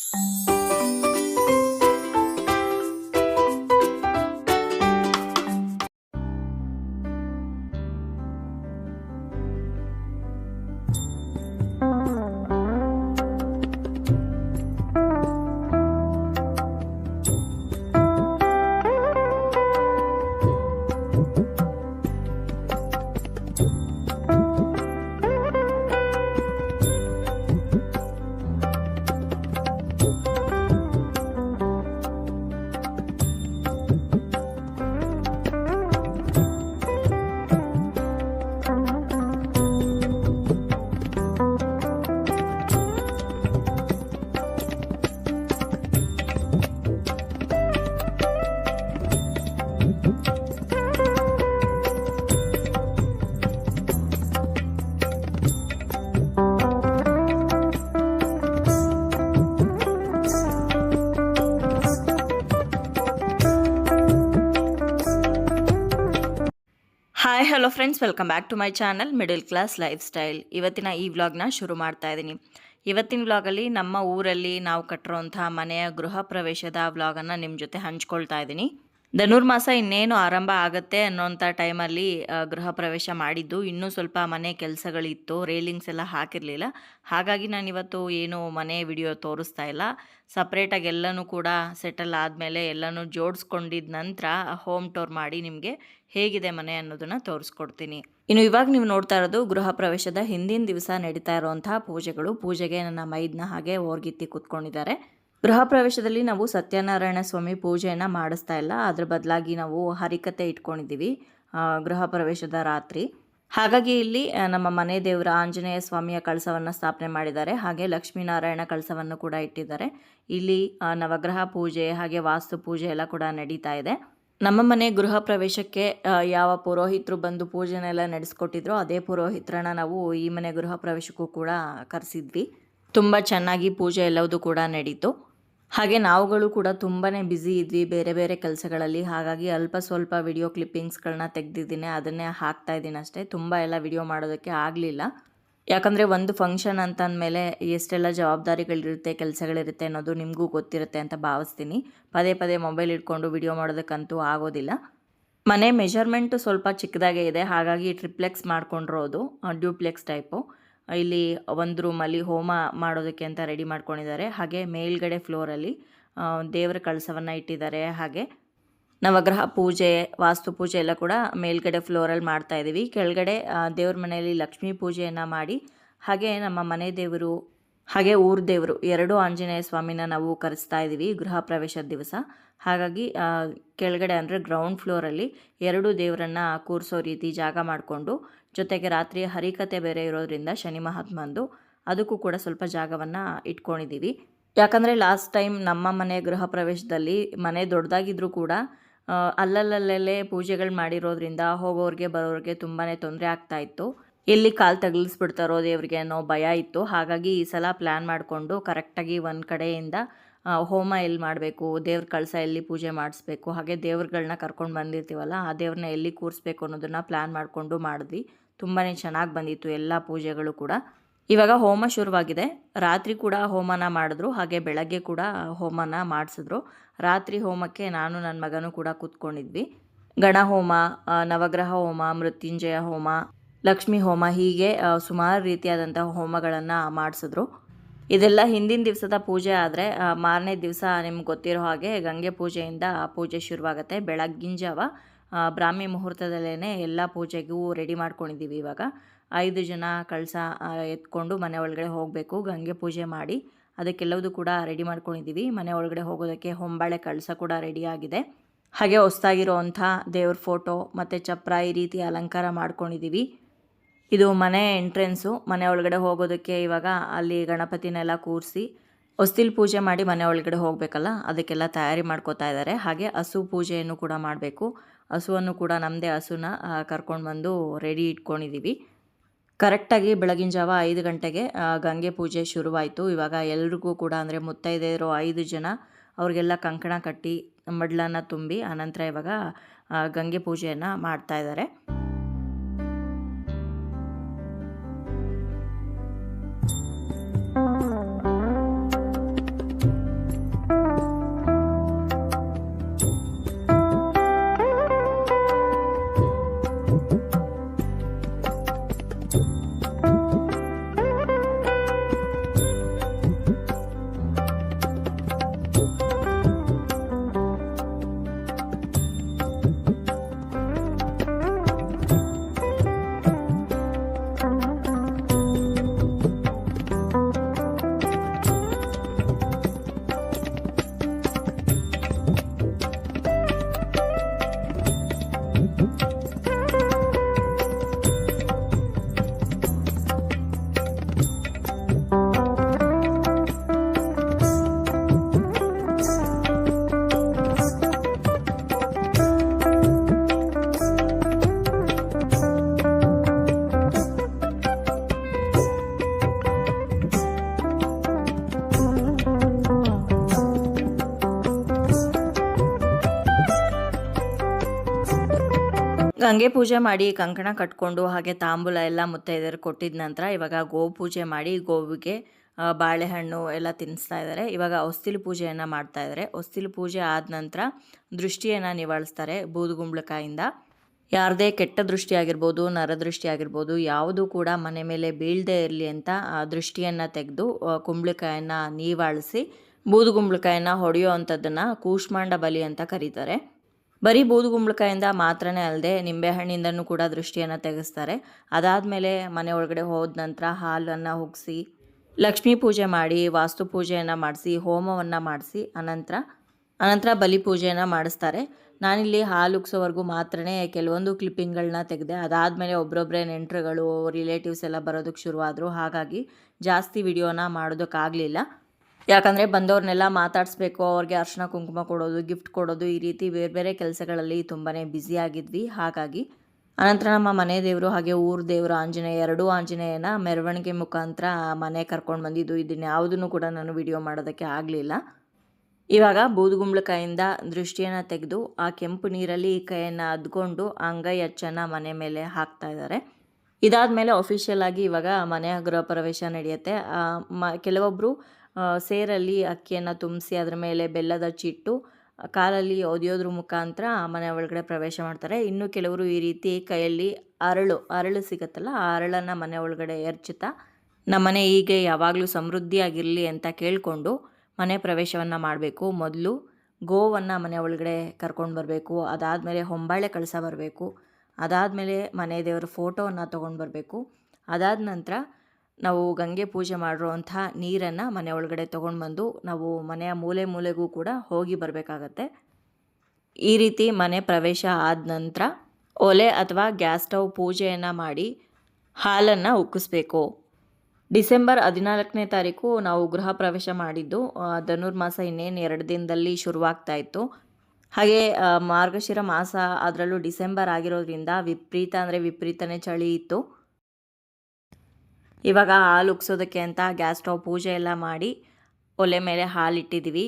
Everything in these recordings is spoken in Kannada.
Hi hello friends, welcome back to my channel middle class lifestyle. ಇವತ್ತಿನ ಈ ವ್ಲಾಗ್ನ ಶುರು ಮಾಡ್ತಾ ಇದ್ದೀನಿ. ಇವತ್ತಿನ ವ್ಲಾಗಲ್ಲಿ ನಮ್ಮ ಊರಲ್ಲಿ ನಾವು ಕಟ್ಟಿರೋಂಥ ಮನೆಯ ಗೃಹ ಪ್ರವೇಶದ ವ್ಲಾಗನ್ನು ನಿಮ್ಮ ಜೊತೆ ಹಂಚ್ಕೊಳ್ತಾ ಇದ್ದೀನಿ. ಧನುರ್ಮಾಸ ಇನ್ನೇನು ಆರಂಭ ಆಗುತ್ತೆ ಅನ್ನೋಂಥ ಟೈಮಲ್ಲಿ ಗೃಹ ಪ್ರವೇಶ ಮಾಡಿದ್ದು. ಇನ್ನೂ ಸ್ವಲ್ಪ ಮನೆ ಕೆಲಸಗಳಿತ್ತು, ರೇಲಿಂಗ್ಸ್ ಎಲ್ಲ ಹಾಕಿರಲಿಲ್ಲ. ಹಾಗಾಗಿ ನಾನಿವತ್ತು ಏನು ಮನೆ ವಿಡಿಯೋ ತೋರಿಸ್ತಾ ಇಲ್ಲ. ಸಪ್ರೇಟಾಗಿ ಎಲ್ಲನೂ ಕೂಡ ಸೆಟಲ್ ಆದಮೇಲೆ ಎಲ್ಲನೂ ಜೋಡಿಸ್ಕೊಂಡಿದ್ದ ನಂತರ ಹೋಮ್ ಟೂರ್ ಮಾಡಿ ನಿಮಗೆ ಹೇಗಿದೆ ಮನೆ ಅನ್ನೋದನ್ನು ತೋರಿಸ್ಕೊಡ್ತೀನಿ. ಇನ್ನು ಇವಾಗ ನೀವು ನೋಡ್ತಾ ಇರೋದು ಗೃಹ ಪ್ರವೇಶದ ಹಿಂದಿನ ದಿವಸ ನಡೀತಾ ಇರುವಂತಹ ಪೂಜೆಗಳು. ಪೂಜೆಗೆ ನನ್ನ ಮೈದ್ನ ಹಾಗೆ ಓರ್ಗಿತ್ತಿ ಕೂತ್ಕೊಂಡಿದ್ದಾರೆ. ಗೃಹ ಪ್ರವೇಶದಲ್ಲಿ ನಾವು ಸತ್ಯನಾರಾಯಣ ಸ್ವಾಮಿ ಪೂಜೆಯನ್ನು ಮಾಡಿಸ್ತಾ ಇಲ್ಲ, ಅದ್ರ ಬದಲಾಗಿ ನಾವು ಹರಿಕತೆ ಇಟ್ಕೊಂಡಿದ್ದೀವಿ ಗೃಹ ಪ್ರವೇಶದ ರಾತ್ರಿ. ಹಾಗಾಗಿ ಇಲ್ಲಿ ನಮ್ಮ ಮನೆ ದೇವರ ಆಂಜನೇಯ ಸ್ವಾಮಿಯ ಕಳಸವನ್ನು ಸ್ಥಾಪನೆ ಮಾಡಿದ್ದಾರೆ. ಹಾಗೆ ಲಕ್ಷ್ಮೀನಾರಾಯಣ ಕಳಸವನ್ನು ಕೂಡ ಇಟ್ಟಿದ್ದಾರೆ. ಇಲ್ಲಿ ನವಗ್ರಹ ಪೂಜೆ ಹಾಗೆ ವಾಸ್ತು ಪೂಜೆ ಎಲ್ಲ ಕೂಡ ನಡೀತಾ ಇದೆ. ನಮ್ಮ ಮನೆ ಗೃಹ ಪ್ರವೇಶಕ್ಕೆ ಯಾವ ಪುರೋಹಿತರು ಬಂದು ಪೂಜೆನೆಲ್ಲ ನಡೆಸ್ಕೊಟ್ಟಿದ್ರು ಅದೇ ಪುರೋಹಿತರನ್ನ ನಾವು ಈ ಮನೆ ಗೃಹ ಪ್ರವೇಶಕ್ಕೂ ಕೂಡ ಕರೆಸಿದ್ವಿ. ತುಂಬ ಚೆನ್ನಾಗಿ ಪೂಜೆ ಎಲ್ಲವೂ ಕೂಡ ನಡೀತು. ಹಾಗೆ ನಾವುಗಳು ಕೂಡ ತುಂಬಾ ಬ್ಯುಸಿ ಇದ್ವಿ ಬೇರೆ ಬೇರೆ ಕೆಲಸಗಳಲ್ಲಿ. ಹಾಗಾಗಿ ಅಲ್ಪ ಸ್ವಲ್ಪ ವಿಡಿಯೋ ಕ್ಲಿಪ್ಪಿಂಗ್ಸ್ಗಳನ್ನ ತೆಗೆದಿದ್ದೀನಿ, ಅದನ್ನೇ ಹಾಕ್ತಾ ಇದ್ದೀನಿ ಅಷ್ಟೇ. ತುಂಬ ಎಲ್ಲ ವಿಡಿಯೋ ಮಾಡೋದಕ್ಕೆ ಆಗಲಿಲ್ಲ. ಯಾಕಂದರೆ ಒಂದು ಫಂಕ್ಷನ್ ಅಂತಂದಮೇಲೆ ಎಷ್ಟೆಲ್ಲ ಜವಾಬ್ದಾರಿಗಳಿರುತ್ತೆ, ಕೆಲಸಗಳಿರುತ್ತೆ ಅನ್ನೋದು ನಿಮಗೂ ಗೊತ್ತಿರುತ್ತೆ ಅಂತ ಭಾವಿಸ್ತೀನಿ. ಪದೇ ಪದೇ ಮೊಬೈಲ್ ಇಟ್ಕೊಂಡು ವಿಡಿಯೋ ಮಾಡೋದಕ್ಕಂತೂ ಆಗೋದಿಲ್ಲ. ಮನೆ ಮೆಜರ್ಮೆಂಟು ಸ್ವಲ್ಪ ಚಿಕ್ಕದಾಗೇ ಇದೆ, ಹಾಗಾಗಿ ಟ್ರಿಪ್ಲೆಕ್ಸ್ ಮಾಡ್ಕೊಂಡಿರೋದು, ಡ್ಯೂಪ್ಲೆಕ್ಸ್ ಟೈಪು. ಇಲ್ಲಿ ಒಂದು ರೂಮಲ್ಲಿ ಹೋಮ ಮಾಡೋದಕ್ಕೆ ಅಂತ ರೆಡಿ ಮಾಡ್ಕೊಂಡಿದ್ದಾರೆ. ಹಾಗೆ ಮೇಲ್ಗಡೆ ಫ್ಲೋರಲ್ಲಿ ದೇವರ ಕಳಸವನ್ನು ಇಟ್ಟಿದ್ದಾರೆ. ಹಾಗೆ ನವಗ್ರಹ ಪೂಜೆ ವಾಸ್ತು ಪೂಜೆ ಎಲ್ಲ ಕೂಡ ಮೇಲ್ಗಡೆ ಫ್ಲೋರಲ್ಲಿ ಮಾಡ್ತಾ ಇದ್ದೀವಿ. ಕೆಳಗಡೆ ದೇವ್ರ ಮನೆಯಲ್ಲಿ ಲಕ್ಷ್ಮೀ ಪೂಜೆಯನ್ನು ಮಾಡಿ ಹಾಗೆ ನಮ್ಮ ಮನೆ ದೇವರು ಹಾಗೆ ಊರ ದೇವರು ಎರಡೂ ಆಂಜನೇಯ ಸ್ವಾಮಿನ ನಾವು ಕರೆಸ್ತಾ ಇದ್ದೀವಿ ಗೃಹ ಪ್ರವೇಶದ ದಿವಸ. ಹಾಗಾಗಿ ಕೆಳಗಡೆ ಅಂದರೆ ಗ್ರೌಂಡ್ ಫ್ಲೋರಲ್ಲಿ ಎರಡೂ ದೇವರನ್ನು ಕೂರಿಸೋ ರೀತಿ ಜಾಗ ಮಾಡಿಕೊಂಡು, ಜೊತೆಗೆ ರಾತ್ರಿ ಹರಿಕತೆ ಬೇರೆ ಇರೋದ್ರಿಂದ ಶನಿ ಮಹಾತ್ಮಂದು ಅದಕ್ಕೂ ಕೂಡ ಸ್ವಲ್ಪ ಜಾಗವನ್ನು ಇಟ್ಕೊಂಡಿದ್ದೀವಿ. ಯಾಕಂದರೆ ಲಾಸ್ಟ್ ಟೈಮ್ ನಮ್ಮ ಮನೆ ಗೃಹ ಪ್ರವೇಶದಲ್ಲಿ ಮನೆ ದೊಡ್ಡದಾಗಿದ್ದರೂ ಕೂಡ ಅಲ್ಲಲ್ಲೇ ಪೂಜೆಗಳು ಮಾಡಿರೋದ್ರಿಂದ ಹೋಗೋರಿಗೆ ಬರೋರಿಗೆ ತುಂಬಾ ತೊಂದರೆ ಆಗ್ತಾಯಿತ್ತು. ಎಲ್ಲಿ ಕಾಲು ತಗಲಿಸ್ಬಿಡ್ತಾರೋ ದೇವ್ರಿಗೆ ಅನ್ನೋ ಭಯ ಇತ್ತು. ಹಾಗಾಗಿ ಈ ಸಲ ಪ್ಲ್ಯಾನ್ ಮಾಡಿಕೊಂಡು ಕರೆಕ್ಟಾಗಿ ಒಂದು ಕಡೆಯಿಂದ ಹೋಮ ಎಲ್ಲಿ ಮಾಡಬೇಕು, ದೇವ್ರ ಕಳಸ ಎಲ್ಲಿ ಪೂಜೆ ಮಾಡಿಸ್ಬೇಕು, ಹಾಗೆ ದೇವ್ರುಗಳನ್ನ ಕರ್ಕೊಂಡು ಬಂದಿರ್ತೀವಲ್ಲ ಆ ದೇವ್ರನ್ನ ಎಲ್ಲಿ ಕೂರಿಸ್ಬೇಕು ಅನ್ನೋದನ್ನು ಪ್ಲ್ಯಾನ್ ಮಾಡಿಕೊಂಡು ಮಾಡಿದ್ವಿ. ತುಂಬಾ ಚೆನ್ನಾಗಿ ಬಂದಿತ್ತು ಎಲ್ಲ ಪೂಜೆಗಳು ಕೂಡ. ಇವಾಗ ಹೋಮ ಶುರುವಾಗಿದೆ. ರಾತ್ರಿ ಕೂಡ ಹೋಮನ ಮಾಡಿದ್ರು, ಹಾಗೆ ಬೆಳಗ್ಗೆ ಕೂಡ ಹೋಮನ ಮಾಡಿಸಿದ್ರು. ರಾತ್ರಿ ಹೋಮಕ್ಕೆ ನಾನು ನನ್ನ ಮಗನೂ ಕೂಡ ಕೂತ್ಕೊಂಡಿದ್ವಿ. ಗಣ ಹೋಮ, ನವಗ್ರಹ ಹೋಮ, ಮೃತ್ಯುಂಜಯ ಹೋಮ, ಲಕ್ಷ್ಮೀ ಹೋಮ, ಹೀಗೆ ಸುಮಾರು ರೀತಿಯಾದಂತಹ ಹೋಮಗಳನ್ನು ಮಾಡಿಸಿದ್ರು. ಇದೆಲ್ಲ ಹಿಂದಿನ ದಿವಸದ ಪೂಜೆ ಆದರೆ ಮಾರನೇ ದಿವಸ ನಿಮ್ಗೆ ಗೊತ್ತಿರೋ ಹಾಗೆ ಗಂಗೆ ಪೂಜೆಯಿಂದ ಪೂಜೆ ಶುರುವಾಗುತ್ತೆ. ಬೆಳಗ್ಗಿನ ಜಾವ ಬ್ರಾಹ್ಮಿ ಮುಹೂರ್ತದಲ್ಲೇ ಎಲ್ಲ ಪೂಜೆಗೂ ರೆಡಿ ಮಾಡ್ಕೊಂಡಿದ್ದೀವಿ. ಇವಾಗ 5 ಜನ ಕಳಸ ಎತ್ಕೊಂಡು ಮನೆ ಒಳಗಡೆ ಹೋಗಬೇಕು. ಗಂಗೆ ಪೂಜೆ ಮಾಡಿ ಅದಕ್ಕೆಲ್ಲವೂ ಕೂಡ ರೆಡಿ ಮಾಡ್ಕೊಂಡಿದ್ದೀವಿ. ಮನೆ ಒಳಗಡೆ ಹೋಗೋದಕ್ಕೆ ಹೊಂಬಾಳೆ ಕಳಸ ಕೂಡ ರೆಡಿಯಾಗಿದೆ. ಹಾಗೆ ಹೊಸದಾಗಿರೋವಂಥ ದೇವ್ರ ಫೋಟೋ ಮತ್ತು ಚಪ್ರ ಈ ರೀತಿ ಅಲಂಕಾರ ಮಾಡ್ಕೊಂಡಿದ್ದೀವಿ. ಇದು ಮನೆ ಎಂಟ್ರೆನ್ಸು. ಮನೆ ಒಳಗಡೆ ಹೋಗೋದಕ್ಕೆ ಇವಾಗ ಅಲ್ಲಿ ಗಣಪತಿನೆಲ್ಲ ಕೂರಿಸಿ ಹೊಸ್ತಿಲ್ ಪೂಜೆ ಮಾಡಿ ಮನೆ ಒಳಗಡೆ ಹೋಗಬೇಕಲ್ಲ, ಅದಕ್ಕೆಲ್ಲ ತಯಾರಿ ಮಾಡ್ಕೋತಾ ಇದ್ದಾರೆ. ಹಾಗೆ ಹಸು ಪೂಜೆಯನ್ನು ಕೂಡ ಮಾಡಬೇಕು. ಹಸುವನ್ನು ಕೂಡ ನಮ್ಮದೇ ಹಸುನ ಕರ್ಕೊಂಡು ಬಂದು ರೆಡಿ ಇಟ್ಕೊಂಡಿದ್ದೀವಿ. ಕರೆಕ್ಟಾಗಿ ಬೆಳಗಿನ ಜಾವ 5 ಗಂಟೆಗೆ ಗಂಗೆ ಪೂಜೆ ಶುರುವಾಯಿತು. ಇವಾಗ ಎಲ್ರಿಗೂ ಕೂಡ ಅಂದರೆ ಮುತ್ತೈದೆಯರು 5 ಜನ ಅವ್ರಿಗೆಲ್ಲ ಕಂಕಣ ಕಟ್ಟಿ ಮಡ್ಲನ್ನು ತುಂಬಿ ಆನಂತರ ಇವಾಗ ಗಂಗೆ ಪೂಜೆಯನ್ನು ಮಾಡ್ತಾ ಇದ್ದಾರೆ. ಗಂಗೆ ಪೂಜೆ ಮಾಡಿ ಕಂಕಣ ಕಟ್ಕೊಂಡು ಹಾಗೆ ತಾಂಬೂಲ ಎಲ್ಲ ಮುತ್ತೈದೆಯರು ಕೊಟ್ಟಿದ ನಂತರ ಇವಾಗ ಗೋ ಪೂಜೆ ಮಾಡಿ ಗೋವಿಗೆ ಬಾಳೆಹಣ್ಣು ಎಲ್ಲ ತಿನ್ನಿಸ್ತಾ ಇದ್ದಾರೆ. ಇವಾಗ ಹೊಸ್ತಿಲು ಪೂಜೆಯನ್ನು ಮಾಡ್ತಾ ಇದ್ದಾರೆ. ಹೊಸ್ತಿಲು ಪೂಜೆ ಆದ ನಂತರ ದೃಷ್ಟಿಯನ್ನು ನಿವಾಳಿಸ್ತಾರೆ ಬೂದುಗುಂಬಳಕಾಯಿಂದ. ಯಾರದೇ ಕೆಟ್ಟ ದೃಷ್ಟಿ ಆಗಿರ್ಬೋದು, ನರದೃಷ್ಟಿ ಆಗಿರ್ಬೋದು, ಯಾವುದೂ ಕೂಡ ಮನೆ ಮೇಲೆ ಬೀಳದೇ ಇರಲಿ ಅಂತ ದೃಷ್ಟಿಯನ್ನು ತೆಗೆದು ಕುಂಬಳಕಾಯನ್ನು ನಿವಾಳಿಸಿ ಬೂದುಗುಂಬಳಕಾಯನ್ನು ಹೊಡೆಯೋ ಅಂಥದ್ದನ್ನು ಕೂಷ್ಮಾಂಡ ಬಲಿ ಅಂತ ಕರೀತಾರೆ. ಬರೀ ಬೂದುಗುಂಬಳಕಾಯಿಂದ ಮಾತ್ರನೇ ಅಲ್ಲದೆ ನಿಂಬೆಹಣ್ಣಿಂದನೂ ಕೂಡ ದೃಷ್ಟಿಯನ್ನು ತೆಗೆಸ್ತಾರೆ. ಅದಾದಮೇಲೆ ಮನೆ ಒಳಗಡೆ ಹೋದ ನಂತರ ಹಾಲನ್ನು ಉಗ್ಸಿ ಲಕ್ಷ್ಮೀ ಪೂಜೆ ಮಾಡಿ ವಾಸ್ತು ಪೂಜೆಯನ್ನು ಮಾಡಿಸಿ ಹೋಮವನ್ನು ಮಾಡಿಸಿ ಅನಂತರ ಬಲಿ ಪೂಜೆಯನ್ನು ಮಾಡಿಸ್ತಾರೆ. ನಾನಿಲ್ಲಿ ಹಾಲು ಉಗ್ಸೋವರೆಗೂ ಮಾತ್ರನೇ ಕೆಲವೊಂದು ಕ್ಲಿಪ್ಪಿಂಗ್ಗಳನ್ನ ತೆಗೆದೆ. ಅದಾದಮೇಲೆ ಒಬ್ಬರೊಬ್ಬರೇ ನೆಂಟರುಗಳು ರಿಲೇಟಿವ್ಸ್ ಎಲ್ಲ ಬರೋದಕ್ಕೆ ಶುರುವಾದರು. ಹಾಗಾಗಿ ಜಾಸ್ತಿ ವಿಡಿಯೋನ ಮಾಡೋದಕ್ಕಾಗಲಿಲ್ಲ. ಯಾಕಂದರೆ ಬಂದವ್ರನ್ನೆಲ್ಲ ಮಾತಾಡಿಸ್ಬೇಕು, ಅವ್ರಿಗೆ ಅರ್ಶಿನ ಕುಂಕುಮ ಕೊಡೋದು, ಗಿಫ್ಟ್ ಕೊಡೋದು, ಈ ರೀತಿ ಬೇರೆ ಬೇರೆ ಕೆಲಸಗಳಲ್ಲಿ ತುಂಬಾ ಬ್ಯುಸಿಯಾಗಿದ್ವಿ. ಹಾಗಾಗಿ ಅನಂತರ ನಮ್ಮ ಮನೆ ದೇವರು ಹಾಗೆ ಊರ ದೇವರು ಆಂಜನೇಯ, ಎರಡೂ ಆಂಜನೇಯನ ಮೆರವಣಿಗೆ ಮುಖಾಂತರ ಮನೆ ಕರ್ಕೊಂಡು ಬಂದಿದ್ದು. ಇದನ್ನು ಯಾವುದನ್ನು ಕೂಡ ನಾನು ವಿಡಿಯೋ ಮಾಡೋದಕ್ಕೆ ಆಗಲಿಲ್ಲ. ಇವಾಗ ಬೂದುಗುಂಬಳಕಾಯಿಂದ ದೃಷ್ಟಿಯನ್ನು ತೆಗೆದು ಆ ಕೆಂಪು ನೀರಲ್ಲಿ ಕೈಯನ್ನು ಅದ್ಕೊಂಡು ಅಂಗೈ ಅಚ್ಚನ್ನು ಮನೆ ಮೇಲೆ ಹಾಕ್ತಾ ಇದ್ದಾರೆ. ಇದಾದಮೇಲೆ ಅಫಿಷಿಯಲ್ ಆಗಿ ಇವಾಗ ಮನೆಯ ಗೃಹ ಪ್ರವೇಶ ನಡೆಯುತ್ತೆ. ಕೆಲವೊಬ್ಬರು ಸೇರಲ್ಲಿ ಅಕ್ಕಿಯನ್ನು ತುಂಬಿಸಿ ಅದರ ಮೇಲೆ ಬೆಲ್ಲದ ಚಿಟ್ಟು ಕಾಲಲ್ಲಿ ಒದೆಯೋದ್ರ ಮುಖಾಂತರ ಮನೆ ಒಳಗಡೆ ಪ್ರವೇಶ ಮಾಡ್ತಾರೆ. ಇನ್ನು ಕೆಲವರು ಈ ರೀತಿ ಕೈಯಲ್ಲಿ ಅರಳು ಸಿಗುತ್ತಲ್ಲ, ಆ ಅರಳನ್ನು ಮನೆ ಒಳಗಡೆ ಎರಚುತ್ತಾ ನಮ್ಮನೆ ಹೀಗೆ ಯಾವಾಗಲೂ ಸಮೃದ್ಧಿಯಾಗಿರಲಿ ಅಂತ ಕೇಳಿಕೊಂಡು ಮನೆ ಪ್ರವೇಶವನ್ನು ಮಾಡಬೇಕು. ಮೊದಲು ಗೋವನ್ನು ಮನೆ ಒಳಗಡೆ ಕರ್ಕೊಂಡು ಬರಬೇಕು. ಅದಾದಮೇಲೆ ಹೊಂಬಾಳೆ ಕಳಸ ಬರಬೇಕು. ಅದಾದಮೇಲೆ ಮನೆ ದೇವರ ಫೋಟೋವನ್ನು ತೊಗೊಂಡು ಬರಬೇಕು. ಅದಾದ ನಂತರ ನಾವು ಗಂಗೆ ಪೂಜೆ ಮಾಡಿರೋವಂಥ ನೀರನ್ನು ಮನೆ ಒಳಗಡೆ ತೊಗೊಂಡು ಬಂದು ನಾವು ಮನೆಯ ಮೂಲೆ ಮೂಲೆಗೂ ಕೂಡ ಹೋಗಿ ಬರಬೇಕಾಗತ್ತೆ. ಈ ರೀತಿ ಮನೆ ಪ್ರವೇಶ ಆದ ನಂತರ ಒಲೆ ಅಥವಾ ಗ್ಯಾಸ್ ಸ್ಟವ್ ಪೂಜೆಯನ್ನು ಮಾಡಿ ಹಾಲನ್ನು ಉಕ್ಕಿಸ್ಬೇಕು. ಡಿಸೆಂಬರ್ 14ನೇ ತಾರೀಕು ನಾವು ಗೃಹ ಪ್ರವೇಶ ಮಾಡಿದ್ದು. ಧನುರ್ಮಾಸ ಇನ್ನೇನು 2 ದಿನದಲ್ಲಿ ಶುರುವಾಗ್ತಾ ಇತ್ತು. ಹಾಗೆ ಮಾರ್ಗಶಿರ ಮಾಸ, ಅದರಲ್ಲೂ ಡಿಸೆಂಬರ್ ಆಗಿರೋದ್ರಿಂದ ವಿಪರೀತನೇ ಚಳಿ ಇತ್ತು. ಇವಾಗ ಹಾಲು ಉಗ್ಸೋದಕ್ಕೆ ಅಂತ ಗ್ಯಾಸ್ ಸ್ಟವ್ ಪೂಜೆ ಎಲ್ಲ ಮಾಡಿ ಒಲೆ ಮೇಲೆ ಹಾಲು ಇಟ್ಟಿದ್ದೀವಿ.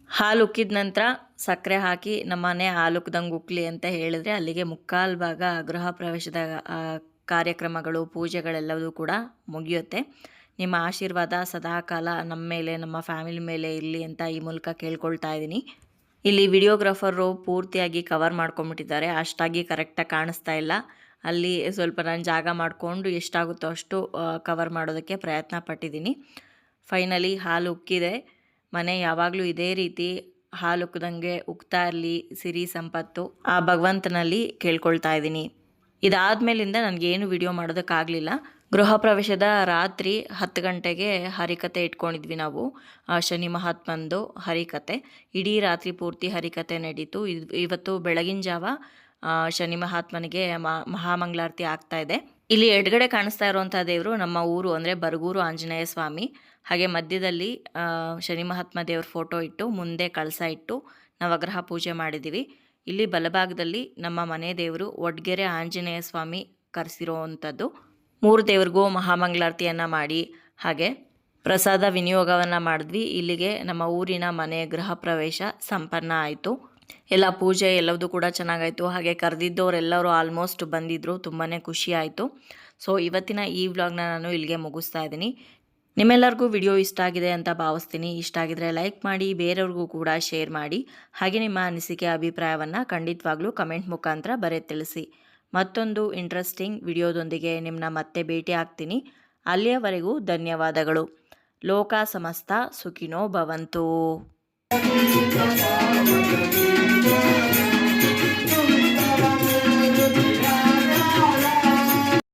ಹಾಲು ಉಕ್ಕಿದ ನಂತರ ಸಕ್ಕರೆ ಹಾಕಿ ನಮ್ಮನೆ ಹಾಲು ಉಕ್ದಂಗೆ ಉಕ್ಲಿ ಅಂತ ಹೇಳಿದ್ರೆ ಅಲ್ಲಿಗೆ ಮುಕ್ಕಾಲು ಭಾಗ ಗೃಹ ಪ್ರವೇಶದ ಕಾರ್ಯಕ್ರಮಗಳು, ಪೂಜೆಗಳೆಲ್ಲವೂ ಕೂಡ ಮುಗಿಯುತ್ತೆ. ನಿಮ್ಮ ಆಶೀರ್ವಾದ ಸದಾಕಾಲ ನಮ್ಮ ಮೇಲೆ, ನಮ್ಮ ಫ್ಯಾಮಿಲಿ ಮೇಲೆ ಇರಲಿ ಅಂತ ಈ ಮೂಲಕ ಕೇಳ್ಕೊಳ್ತಾ ಇದ್ದೀನಿ. ಇಲ್ಲಿ ವಿಡಿಯೋಗ್ರಾಫರು ಪೂರ್ತಿಯಾಗಿ ಕವರ್ ಮಾಡ್ಕೊಂಬಿಟ್ಟಿದ್ದಾರೆ. ಅಷ್ಟಾಗಿ ಕರೆಕ್ಟಾಗಿ ಕಾಣಿಸ್ತಾ ಇಲ್ಲ. ಅಲ್ಲಿ ಸ್ವಲ್ಪ ನಾನು ಜಾಗ ಮಾಡಿಕೊಂಡು ಎಷ್ಟಾಗುತ್ತೋ ಅಷ್ಟು ಕವರ್ ಮಾಡೋದಕ್ಕೆ ಪ್ರಯತ್ನ ಪಟ್ಟಿದ್ದೀನಿ. ಫೈನಲಿ ಹಾಲು ಉಕ್ಕಿದೆ. ಮನೆ ಯಾವಾಗಲೂ ಇದೇ ರೀತಿ ಹಾಲು ಉಕ್ಕದಂಗೆ ಉಕ್ತಾ ಇರಲಿ, ಸಿರಿ ಸಂಪತ್ತು ಆ ಭಗವಂತನಲ್ಲಿ ಕೇಳ್ಕೊಳ್ತಾ ಇದ್ದೀನಿ. ಇದಾದಮೇಲಿಂದ ನನಗೇನು ವಿಡಿಯೋ ಮಾಡೋದಕ್ಕಾಗಲಿಲ್ಲ. ಗೃಹ ಪ್ರವೇಶದ ರಾತ್ರಿ 10 ಗಂಟೆಗೆ ಹರಿಕತೆ ಇಟ್ಕೊಂಡಿದ್ವಿ ನಾವು. ಶನಿ ಮಹಾತ್ಮಂದು ಹರಿಕತೆ ಇಡೀ ರಾತ್ರಿ ಪೂರ್ತಿ ಹರಿಕತೆ ನಡೀತು. ಇವತ್ತು ಬೆಳಗಿನ ಜಾವ ಶನಿ ಮಹಾತ್ಮನಿಗೆ ಮಹಾಮಂಗಳಾರತಿ ಆಗ್ತಾ ಇದೆ. ಇಲ್ಲಿ ಎಡಗಡೆ ಕಾಣಿಸ್ತಾ ಇರುವಂಥ ದೇವರು ನಮ್ಮ ಊರು ಅಂದರೆ ಬರಗೂರು ಆಂಜನೇಯ ಸ್ವಾಮಿ. ಹಾಗೆ ಮಧ್ಯದಲ್ಲಿ ಶನಿ ಮಹಾತ್ಮ ದೇವ್ರ ಫೋಟೋ ಇಟ್ಟು ಮುಂದೆ ಕಳಸ ಇಟ್ಟು ನವಗ್ರಹ ಪೂಜೆ ಮಾಡಿದ್ದೀವಿ. ಇಲ್ಲಿ ಬಲಭಾಗದಲ್ಲಿ ನಮ್ಮ ಮನೆ ದೇವರು ಒಡ್ಗೆರೆ ಆಂಜನೇಯ ಸ್ವಾಮಿ ಕರೆಸಿರೋವಂಥದ್ದು. 3 ದೇವ್ರಿಗೂ ಮಹಾಮಂಗಳಾರತಿಯನ್ನು ಮಾಡಿ ಹಾಗೆ ಪ್ರಸಾದ ವಿನಿಯೋಗವನ್ನು ಮಾಡಿದ್ವಿ. ಇಲ್ಲಿಗೆ ನಮ್ಮ ಊರಿನ ಮನೆ ಗೃಹ ಪ್ರವೇಶ ಸಂಪನ್ನ ಆಯಿತು. ಎಲ್ಲ ಪೂಜೆ ಎಲ್ಲವೂ ಕೂಡ ಚೆನ್ನಾಗಾಯಿತು. ಹಾಗೆ ಕರೆದಿದ್ದವರೆಲ್ಲರೂ ಆಲ್ಮೋಸ್ಟ್ ಬಂದಿದ್ದರು. ತುಂಬಾ ಖುಷಿ ಆಯಿತು. ಸೊ ಇವತ್ತಿನ ಈ ವ್ಲಾಗ್ನ ನಾನು ಇಲ್ಲಿಗೆ ಮುಗಿಸ್ತಾ ಇದ್ದೀನಿ. ನಿಮ್ಮೆಲ್ಲರಿಗೂ ವಿಡಿಯೋ ಇಷ್ಟ ಆಗಿದೆ ಅಂತ ಭಾವಿಸ್ತೀನಿ. ಇಷ್ಟ ಆಗಿದ್ರೆ ಲೈಕ್ ಮಾಡಿ, ಬೇರೆಯವ್ರಿಗೂ ಕೂಡ ಶೇರ್ ಮಾಡಿ. ಹಾಗೆ ನಿಮ್ಮ ಅನಿಸಿಕೆ ಅಭಿಪ್ರಾಯವನ್ನು ಖಂಡಿತವಾಗ್ಲೂ ಕಮೆಂಟ್ ಮುಖಾಂತರ ಬರೆದು ತಿಳಿಸಿ. ಮತ್ತೊಂದು ಇಂಟ್ರೆಸ್ಟಿಂಗ್ ವಿಡಿಯೋದೊಂದಿಗೆ ನಿಮ್ಮನ್ನ ಮತ್ತೆ ಭೇಟಿ ಆಗ್ತೀನಿ. ಅಲ್ಲಿಯವರೆಗೂ ಧನ್ಯವಾದಗಳು. ಲೋಕ ಸಮಸ್ತ ಸುಖಿನೋ ಭವಂತು.